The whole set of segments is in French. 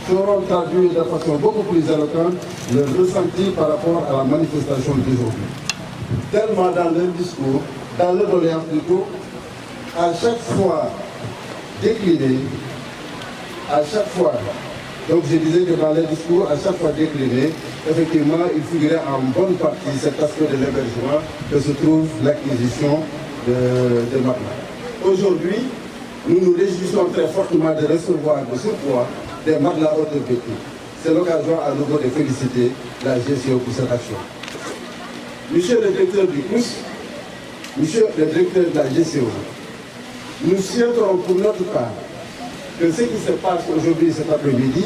sauront traduire de façon beaucoup plus éloquente le ressenti par rapport à la manifestation d'aujourd'hui. Tellement dans leur discours, dans leur doléance plutôt, à chaque fois décliné, à chaque fois, donc je disais que dans les discours, à chaque fois décliné, effectivement, il figurait en bonne partie cet aspect de l'hébergement que se trouve l'acquisition de matelas. Aujourd'hui, nous nous réjouissons très fortement de recevoir de surcroît des matelas orthopédiques. C'est l'occasion à nouveau de féliciter la GCO pour cette action. Monsieur le directeur du CROUS, monsieur le directeur de la GCO, nous souhaiterons pour notre part que ce qui se passe aujourd'hui cet après-midi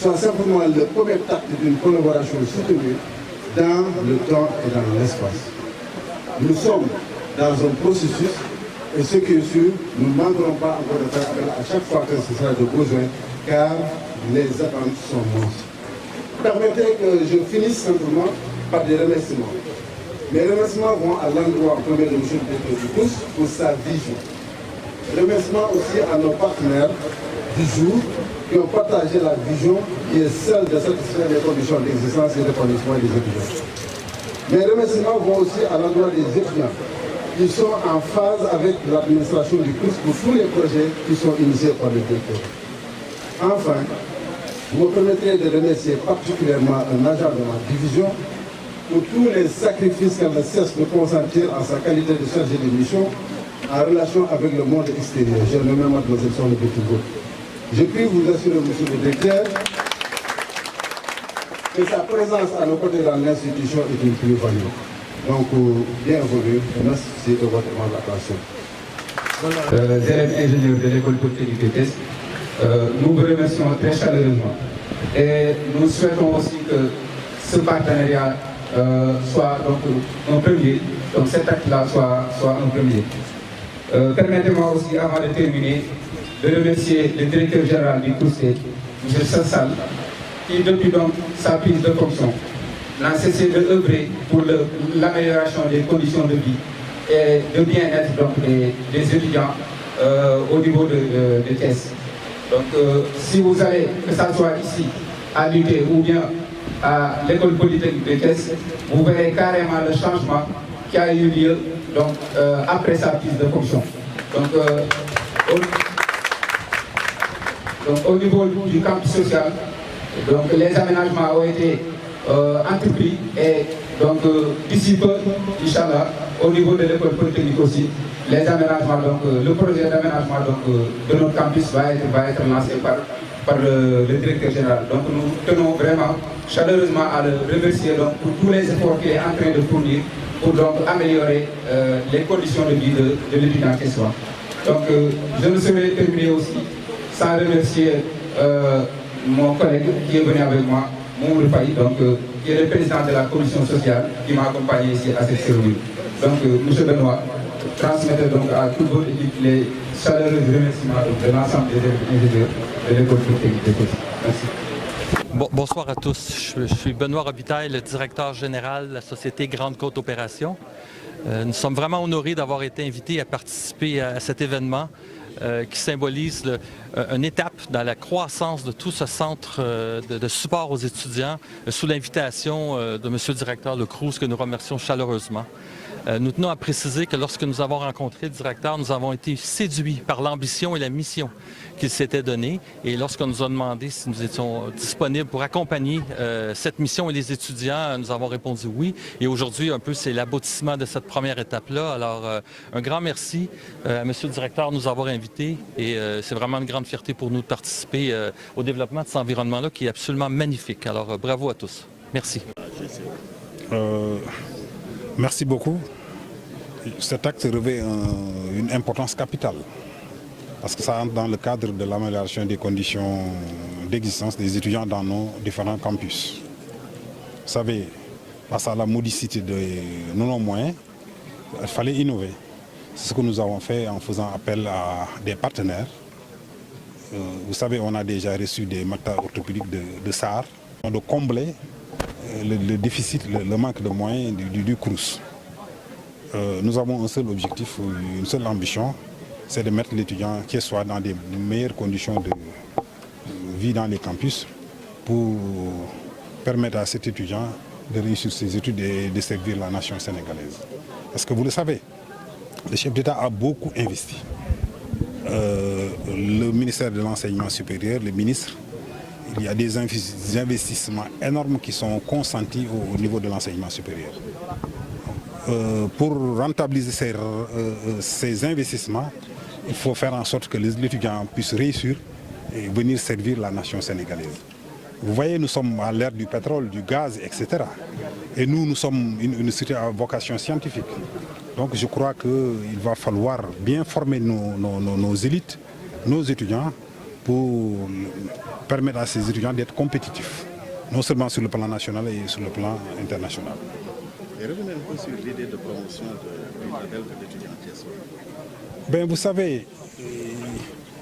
soit simplement le premier acte d'une collaboration soutenue dans le temps et dans l'espace. Nous sommes dans un processus et ce qui est sûr, nous ne manquerons pas encore de faire appel à chaque fois que ce sera de besoin car les attentes sont monstres. Permettez que je finisse simplement par des remerciements. Mes remerciements vont à l'endroit en premier de M. le directeur du CROUS pour sa vision. Remerciements aussi à nos partenaires du jour qui ont partagé la vision qui est celle de satisfaire les conditions d'existence et d'épanouissement des étudiants. Mes remerciements vont aussi à l'endroit des étudiants qui sont en phase avec l'administration du CROUS pour tous les projets qui sont initiés par le directeur. Enfin, vous me permettrez de remercier particulièrement un agent de ma division pour tous les sacrifices qu'elle ne cesse de consentir en sa qualité de chargé de mission en relation avec le monde extérieur. J'ai nommé Mademoiselle Sonia Bettigo. Je puis vous assurer, monsieur le directeur, que sa présence à nos côtés dans l'institution est une plus-value. Donc, bienvenue et merci de votre attention. Élèves ingénieurs de l'école polytechnique de Thiès, nous vous remercions très chaleureusement. Et nous souhaitons aussi que ce partenariat soit donc un premier, donc cet acte-là soit un premier. Permettez-moi aussi, avant de terminer, de remercier le directeur général du CROUS, M. Sassal, qui depuis donc sa prise de fonction n'a cessé de œuvrer pour l'amélioration des conditions de vie et de bien-être des étudiants au niveau de Thiès. Donc si vous allez, que ce soit ici, à l'UT ou bien à l'école polytechnique de Thiès, vous verrez carrément le changement qui a eu lieu donc, après sa prise de fonction. Donc, au niveau du campus social, donc, les aménagements ont été entrepris et donc d'ici peu, Inch'Allah, au niveau de l'école polytechnique aussi, les aménagements, donc, le projet d'aménagement de notre campus va être lancé par le directeur général. Donc nous tenons vraiment chaleureusement à le remercier donc, pour tous les efforts qu'il est en train de fournir pour donc, améliorer les conditions de vie de l'étudiant tessois. Donc je ne saurais terminer aussi sans remercier mon collègue qui est venu avec moi, Mourou Faye, donc qui est le président de la commission sociale qui m'a accompagné ici à cette cérémonie. Donc M. Benoît, transmettez donc à toute votre équipe les chaleureux remerciements de l'ensemble des ingénieurs de l'école polytechnique de Thiès. Merci. Bonsoir à tous. Je suis Benoît Robitaille, le directeur général de la société Grande Côte Opération. Nous sommes vraiment honorés d'avoir été invités à participer à cet événement qui symbolise une étape dans la croissance de tout ce centre de support aux étudiants sous l'invitation de M. le directeur Le Cruz, que nous remercions chaleureusement. Nous tenons à préciser que lorsque nous avons rencontré le directeur, nous avons été séduits par l'ambition et la mission qu'il s'était donnée. Et lorsqu'on nous a demandé si nous étions disponibles pour accompagner cette mission et les étudiants, nous avons répondu oui. Et aujourd'hui, un peu, c'est l'aboutissement de cette première étape-là. Alors, un grand merci à M. le directeur de nous avoir invités. Et c'est vraiment une grande fierté pour nous de participer au développement de cet environnement-là qui est absolument magnifique. Alors, bravo à tous. Merci. Merci beaucoup. Cet acte revêt une importance capitale parce que ça entre dans le cadre de l'amélioration des conditions d'existence des étudiants dans nos différents campus. Vous savez, face à la modicité de nos moyens, il fallait innover. C'est ce que nous avons fait en faisant appel à des partenaires. Vous savez, on a déjà reçu des matelas orthopédiques de SAR, de combler le déficit, le manque de moyens du CROUS. Nous avons un seul objectif, une seule ambition, c'est de mettre l'étudiant qui soit dans des meilleures conditions vit dans les campus pour permettre à cet étudiant de réussir ses études et de servir la nation sénégalaise. Parce que vous le savez, le chef d'État a beaucoup investi. Le ministère de l'Enseignement supérieur, le ministre, il y a des investissements énormes qui sont consentis au niveau de l'enseignement supérieur. Pour rentabiliser ces investissements, il faut faire en sorte que les étudiants puissent réussir et venir servir la nation sénégalaise. Vous voyez, nous sommes à l'ère du pétrole, du gaz, etc. Et nous sommes une société à vocation scientifique. Donc je crois qu'il va falloir bien former nos élites, nos étudiants, pour permettre à ces étudiants d'être compétitifs, non seulement sur le plan national et sur le plan international. Et revenez un peu sur l'idée de promotion du label de l'étudiant Thiessois. Ben, vous savez,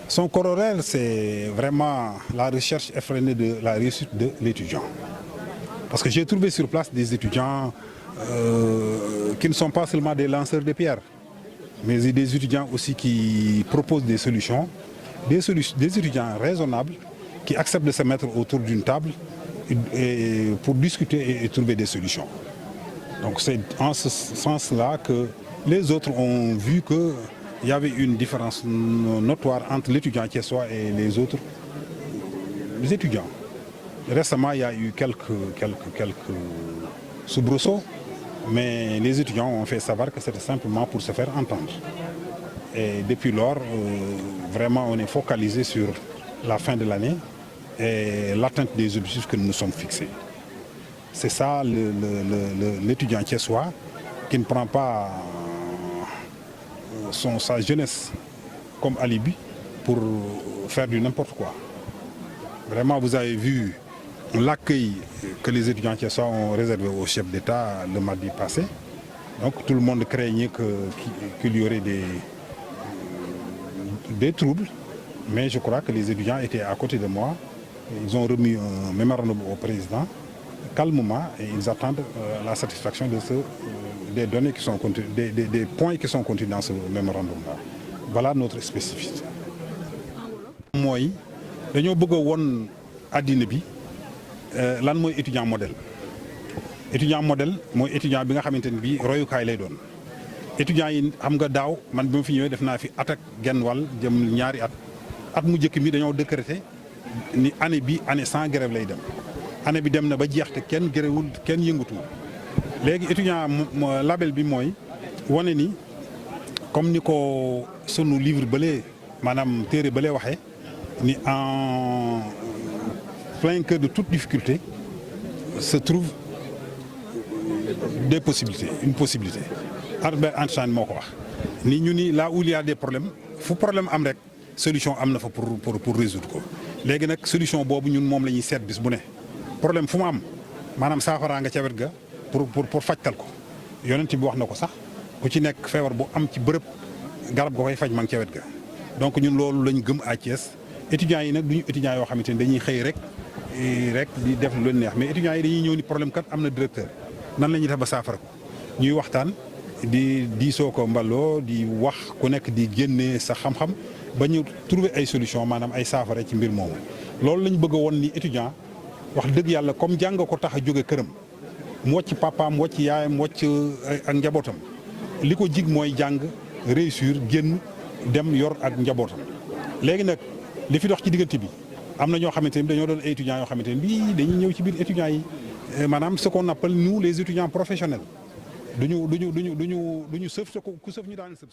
son corollaire, c'est vraiment la recherche effrénée de la réussite de l'étudiant. Parce que j'ai trouvé sur place des étudiants qui ne sont pas seulement des lanceurs de pierres, mais des étudiants aussi qui proposent des solutions, des étudiants raisonnables qui acceptent de se mettre autour d'une table pour discuter et trouver des solutions. Donc c'est en ce sens-là que les autres ont vu qu'il y avait une différence notoire entre l'étudiant thiessois et les autres étudiants. Récemment, il y a eu quelques soubresauts, mais les étudiants ont fait savoir que c'était simplement pour se faire entendre. Et depuis lors, vraiment, on est focalisé sur la fin de l'année et l'atteinte des objectifs que nous nous sommes fixés. C'est ça l'étudiant thiessois qui ne prend pas sa jeunesse comme alibi pour faire du n'importe quoi. Vraiment, vous avez vu l'accueil que les étudiants thiessois ont réservé au chef d'État le mardi passé. Donc tout le monde craignait qu'il y aurait des troubles, mais je crois que les étudiants étaient à côté de moi. Ils ont remis un mémorandum au président calmement et ils attendent la satisfaction des données qui sont contenues, des points qui sont contenus dans ce mémorandum-là. Voilà notre spécificité. Moi, dañoo bëgg a won àddina bi lan mooy étudiant modèle. Étudiant modèle mooy étudiant bi nga xamante ne bii royukaay lay doon. Étudiants yi xam nga daaw man bi ma fi ñëwee def naa fi at ak genn wàll jëm ñaari at mu njëkk mi dañoo décréter ni année bi année sans grève lay dem. Année bi dem na ba jeex te kenn gréwul kenn yëngatuwul léegi étudiant label bi mooy wane ni comme ni ko sunu livre bële maanaam téere bële waxee ni en plein cœur de toute difficulté se trouve des possibilités, une possibilité. Albert Einstein moo ko wax ni ñu ni là où il y a des problèmes fu problème am rek solution am na fa pour résoudre ko léegi nag solution boobu ñun moom la ñuy seet bis bu ne. Problème fu mu am maanaam saafaraa nga ca wet ga pour fajtal ko yonent bi wax na ko sax ku ci nekk feebar bu am ci bërëb garab ga koy faj ma ngi ca wet ga donc ñun loolu lañ gëm à Thiès étudiants yi nag duñu étudiants yoo xamante ni dañuy xëy rek di def lu leen neex mais étudiants yi dañuy ñëw ni problème kat am na directeur nan la ñuy def ba saafara ko ñuy waxtaan di diisoo ko mbaloo di wax ku nekk di génnee sa xam-xam ba ñu trouver ay solution maanaam ay saafara ci mbir moomu loolu lañ bëgg a woon ni étudiant wax dëgg yàlla comme jàng ko tax a jóge këram mu wàcc papaam wàcc yaayam wàcc ak njabootam li ko jig mooy jàng réussir génn dem yor ak njabootam. léegi nag li fi dox ci diggante bi am na ñoo xamante ni dañoo doon ay étudiants yoo xamante ni bii dañuy ñëw ci biir étudiants yi maanaam ce qu'on appelle nous les étudiants professionnels duñu sëf ku sëf ñu daan sëf.